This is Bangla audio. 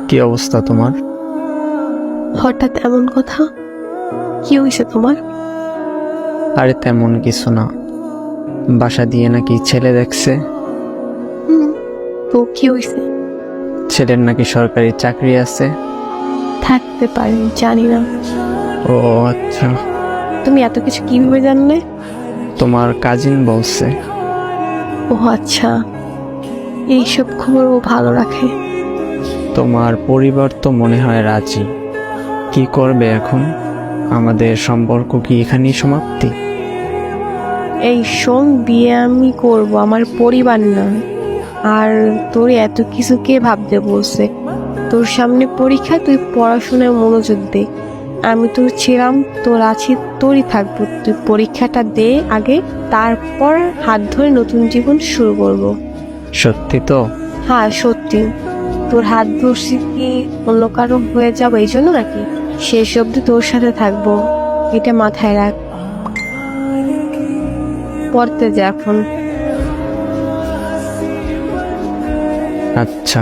কি অবস্থা তোমার? হঠাৎ এমন কথা? কি হয়েছে তোমার? আরে তেমন কিছু না, বাসা দিয়ে নাকি ছেলে দেখছে। তো কি হয়েছে? ছেলের নাকি সরকারি চাকরি আছে। থাকতে পারে, জানি না। ও আচ্ছা, তুমি এত কিছু কিভাবে জানলে? তোমার কাজিন বলছে। ও আচ্ছা, এইসব খবর ও ভালো রাখে। তোমার পরিবার তো মনে হয় রাজি। কি করবে এখন? আমাদের সম্পর্ক কি এখানেই সমাপ্তি? এই শোন, বিয়ে আমি করব, আমার পরিবার না। আর তোর এত কিছু কে ভাবতে বলছে? তোর সামনে পরীক্ষা, তুই পড়াশোনায় মনোযোগ দে। আমি তোর ছিলাম, তোর আছি, তোরই থাকবো। তুই পরীক্ষাটা দে আগে, তারপর হাত ধরে নতুন জীবন শুরু করব। সত্যি তো? হ্যাঁ সত্যি। তোর হাত ধরছি কি অন্য কারো হয়ে যাবো এই জন্য নাকি? শেষ অব্দি তোর সাথে থাকবো, এটা মাথায় রাখ। পড়তে যা এখন। আচ্ছা।